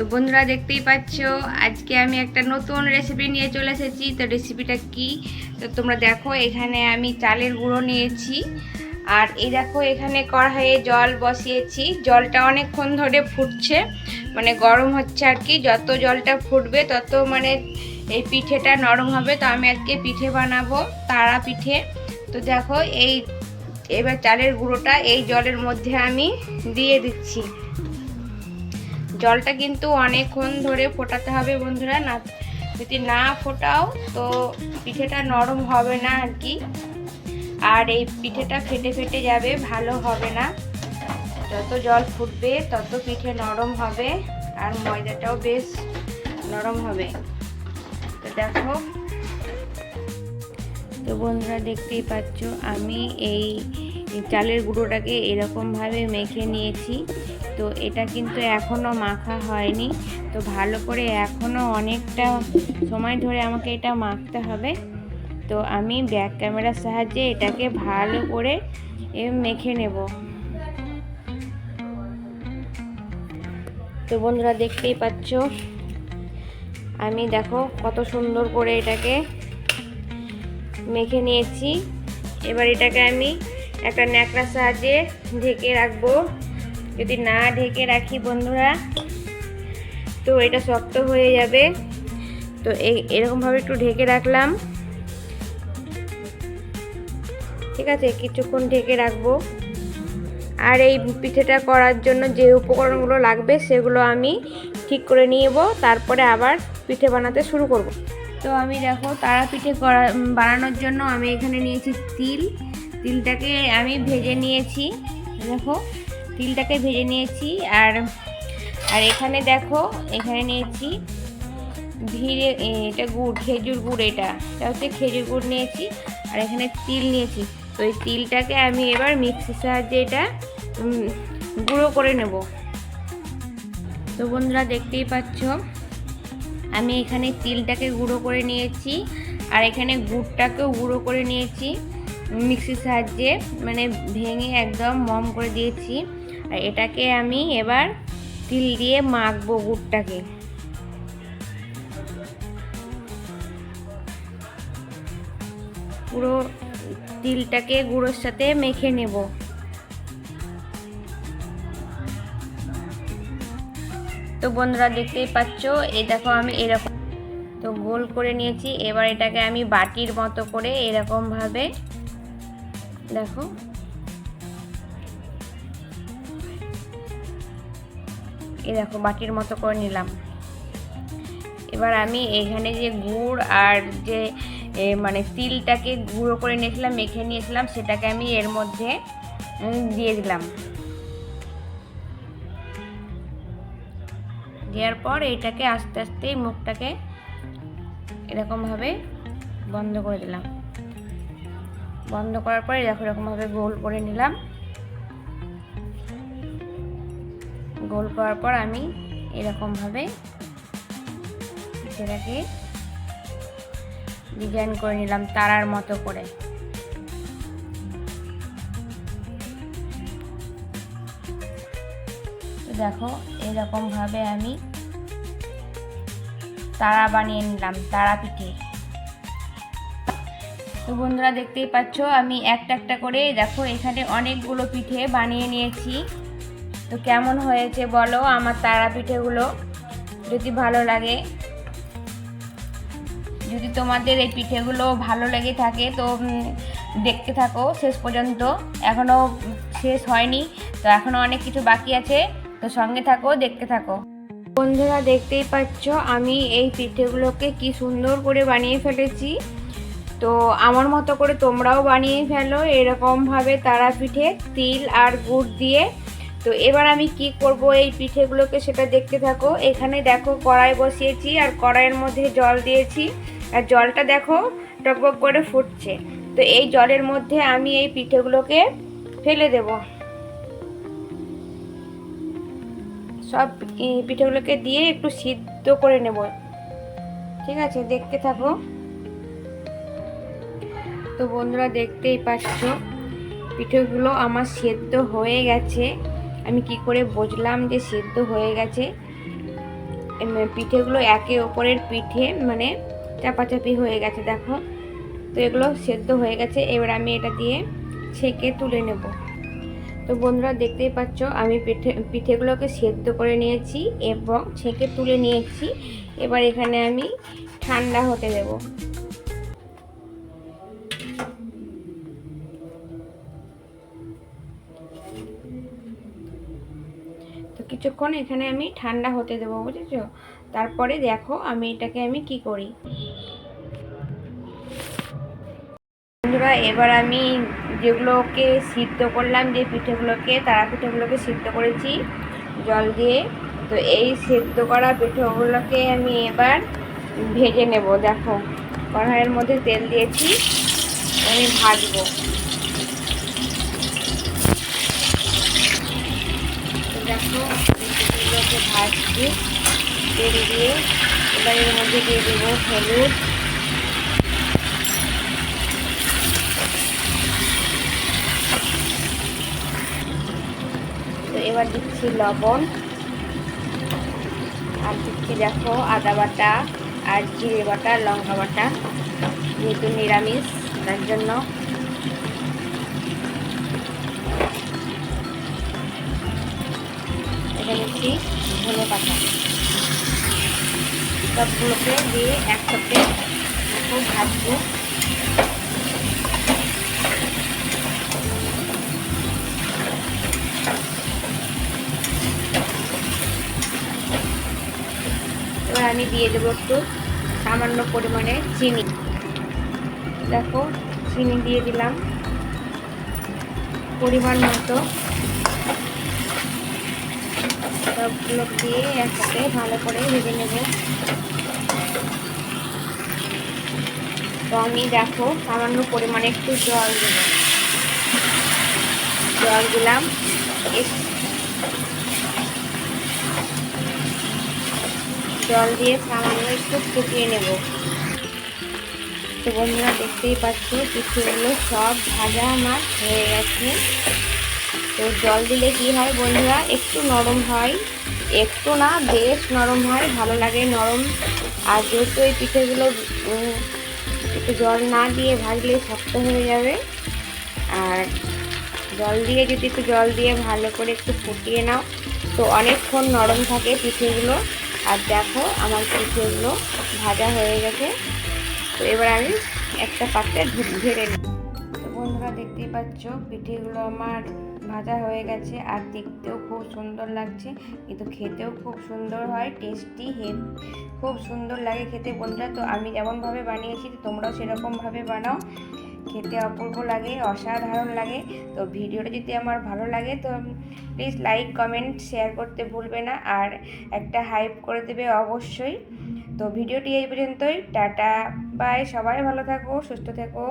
তো বন্ধুরা দেখতেই পাচ্ছ আজকে আমি একটা নতুন রেসিপি নিয়ে চলে এসেছি। তো রেসিপিটা কি তো তোমরা দেখো, এখানে আমি চালের গুঁড়ো নিয়েছি আর এই দেখো এখানে কড়াইয়ে জল বসিয়েছি। জলটা অনেকক্ষণ ধরে ফুটছে, মানে গরম হচ্ছে আর কি। যত জলটা ফুটবে তত মানে এই পিঠেটা নরম হবে। তো আমি আজকে পিঠে বানাবো, তারা পিঠে। তো দেখো এবার চালের গুঁড়োটা এই জলের মধ্যে আমি দিয়ে দিচ্ছি। জলটা কিন্তু অনেকক্ষণ ধরে ফোটাতে হবে বন্ধুরা, না যদি না ফোটাও তো পিঠেটা নরম হবে না আর কি। আর এই পিঠেটা ফেটে ফেটে যাবে, ভালো হবে না। যত জল ফুটবে তত পিঠে নরম হবে আর ময়দাটাও বেশ নরম হবে। তো দেখো, তো বন্ধুরা দেখতেই পাচ্ছ আমি এই চালের গুঁড়োটাকে এরকমভাবে মেখে নিয়েছি। তো এটা কিন্তু এখনও মাখা হয়নি, তো ভালো করে এখনও অনেকটা সময় ধরে আমাকে এটা মাখতে হবে। তো আমি ব্যাক ক্যামেরার সাহায্যে এটাকে ভালো করে মেখে নেব। তো বন্ধুরা দেখতেই পাচ্ছ আমি দেখো কত সুন্দর করে এটাকে মেখে নিয়েছি। এবার এটাকে আমি একটা ন্যাকড়ার সাহায্যে ঢেকে রাখবো। যদি না ঢেকে রাখি বন্ধুরা তো এটা শক্ত হয়ে যাবে। তো এরকমভাবে একটু ঢেকে রাখলাম, ঠিক আছে, কিছুক্ষণ ঢেকে রাখবো। আর এই পিঠেটা করার জন্য যে উপকরণগুলো লাগবে সেগুলো আমি ঠিক করে নিয়ে নেব, তারপরে আবার পিঠে বানাতে শুরু করব। তো আমি দেখো তারা পিঠে বানানোর জন্য আমি এখানে নিয়েছি তিলটাকে আমি ভেজে নিয়েছি। দেখো তিলটাকে ভেজে নিয়েছি। আর এখানে দেখো এখানে নিয়েছি এটা গুড়, খেজুর গুড়। এটা হচ্ছে খেজুর গুড় নিয়েছি। আর এখানে তিল নিয়েছি। তো এই তিলটাকে আমি এবার মিক্সির সাহায্যে এটা গুঁড়ো করে নেব। তো বন্ধুরা দেখতেই পাচ্ছ আমি এখানে তিলটাকে গুঁড়ো করে নিয়েছি আর এখানে গুড়টাকেও গুঁড়ো করে নিয়েছি মিক্সির সাহায্যে, মানে ভেঙে একদম মম করে দিয়েছি। আর এটাকে আমি এবার তিল দিয়ে মাখবো গুড়টাকে। পুরো তিলটাকে গুঁড়োর সাথে মেখে নেব। তো বন্ধুরা দেখতেই পাচ্ছ এই দেখো আমি এরকম তো গোল করে নিয়েছি। এবার এটাকে আমি বাটির মতো করে এরকম ভাবে দেখো এই দেখো বাটির মতো করে নিলাম। এবার আমি এখানে যে গুড় আর যে মানে তিলটাকে গুঁড়ো করে নিয়েছিলাম, মেখে নিয়েছিলাম, সেটাকে আমি এর মধ্যে দিয়ে দিলাম। দেওয়ার পর এইটাকে আস্তে আস্তে মুখটাকে এরকমভাবে বন্ধ করে দিলাম। বন্ধ করার পরে দেখো এরকমভাবে গোল করে নিলাম। গোল করার পর আমি এরকমভাবে সেটাকে ডিজাইন করে নিলাম তারার মতো করে। তো দেখো এরকমভাবে আমি তারা বানিয়ে নিলাম, তারা পিঠে। তো বন্ধুরা দেখতেই পাচ্ছ আমি একটা একটা করে দেখো এখানে অনেকগুলো পিঠে বানিয়ে নিয়েছি। তো কেমন হয়েছে বলো আমার তারা পিঠেগুলো। যদি ভালো লাগে, যদি তোমাদের এই পিঠেগুলো ভালো লেগে থাকে তো দেখতে থাকো শেষ পর্যন্ত। এখনও শেষ হয়নি, তো এখনও অনেক কিছু বাকি আছে, তো সঙ্গে থাকো, দেখতে থাকো। বন্ধুরা দেখতেই পাচ্ছ আমি এই পিঠেগুলোকে কি সুন্দর করে বানিয়ে ফেলেছি। তো আমার মতো করে তোমরাও বানিয়ে ফেলো এরকমভাবে তারা পিঠে তিল আর গুড় দিয়ে। তো এবার আমি কি করব এই পিঠেগুলোকে সেটা দেখতে থাকো। এখানে দেখো কড়াই বসিয়েছি আর কড়াইয়ের মধ্যে জল দিয়েছি আর জলটা দেখো টকবক করে ফুটছে। তো এই জলের মধ্যে আমি এই পিঠেগুলোকে ফেলে দেব। সব পিঠেগুলোকে দিয়ে একটু সিদ্ধ করে নেব, ঠিক আছে, দেখতে থাকো। তো বন্ধুরা দেখতেই পাচ্ছ পিঠেগুলো আমার সেদ্ধ হয়ে গেছে। আমি কি করে বুঝলাম যে সেদ্ধ হয়ে গেছে? পিঠেগুলো একে ওপরের পিঠে মানে চাপাচাপি হয়ে গেছে দেখো। তো এগুলো সেদ্ধ হয়ে গেছে, এবার আমি এটা দিয়ে ছেঁকে তুলে নেব। তো বন্ধুরা দেখতেই পাচ্ছ আমি পিঠেগুলোকে সেদ্ধ করে নিয়েছি এবং ছেঁকে তুলে নিয়েছি। এবার এখানে আমি ঠান্ডা হতে দেব। তো কিছুক্ষণ এখানে আমি ঠান্ডা হতে দেবো, বুঝেছো? তারপরে দেখো আমি এটাকে আমি কি করি। বন্ধুরা এবার আমি যেগুলোকে সিদ্ধ করলাম, যে পিঠেগুলোকে তারা পিঠেগুলোকে সিদ্ধ করেছি জল দিয়ে, তো এই সিদ্ধ করা পিঠেগুলোকে আমি এবার ভেজে নেব। দেখো কড়াইয়ের মধ্যে তেল দিয়েছি, আমি ভাজবো। দেখো পিঠেগুলোকে ভাজছি তেল দিয়ে। এবার এর মধ্যে দিয়ে দেবো হলুদ, তো এবার দিচ্ছি লবণ, আর দিচ্ছি দেখো আদা বাটা আর জিরে বাটা, লঙ্কা বাটা, যেহেতু নিরামিষ তার জন্য। এটা দিচ্ছি ধনে পাতা, সবগুলোকে দিয়ে একসাথে খুব ভাজবো। এবার আমি দিয়ে দেবো একটু সামান্য পরিমাণে চিনি। দেখো চিনি দিয়ে দিলাম পরিমাণ মতো। সবগুলো দিয়ে একসাথে ভালো করে ভেজে নেব। তো আমি দেখো সামান্য পরিমাণে একটু জল দেব, জল দিলাম, জল দিয়ে সামান্য একটু ফুটিয়ে নেব। তো বন্ধুরা দেখতেই পাচ্ছ পিঠেগুলো সব ভাজা আমার হয়ে গেছে। তো জল দিলে কি হয় বন্ধুরা, একটু নরম হয়, একটু না বেশ নরম হয়, ভালো লাগে নরম। আর যেহেতু এই পিঠেগুলো একটু জল না দিয়ে ভাজলে শক্ত হয়ে যাবে, আর জল দিয়ে যদি একটু জল দিয়ে ভালো করে একটু ফুটিয়ে নাও তো অনেকক্ষণ নরম থাকে পিঠেগুলো। আর দেখো আমার পিঠেগুলো ভাজা হয়ে গেছে। তো এবার আমি একটা পাত্রে ঢেলে নিই। তো বন্ধুরা দেখতেই পাচ্ছ পিঠেগুলো আমার ভাজা হয়ে গেছে, আর দেখতেও খুব সুন্দর লাগছে, কিন্তু খেতেও খুব সুন্দর হয়, টেস্টি খুব সুন্দর লাগে খেতে বন্ধুরা। তো আমি যেমনভাবে বানিয়েছি তোমরাও সেরকমভাবে বানাও, খেতে অপূর্ব লাগে, অসাধারণ লাগে। তো ভিডিওটা যদি আমার ভালো লাগে তো প্লিজ লাইক কমেন্ট শেয়ার করতে ভুলবে না, আর একটা হাইপ করে দেবে অবশ্যই। তো ভিডিওটি এই পর্যন্তই, টাটা বাই, সবাই ভালো থাকো, সুস্থ থেকো।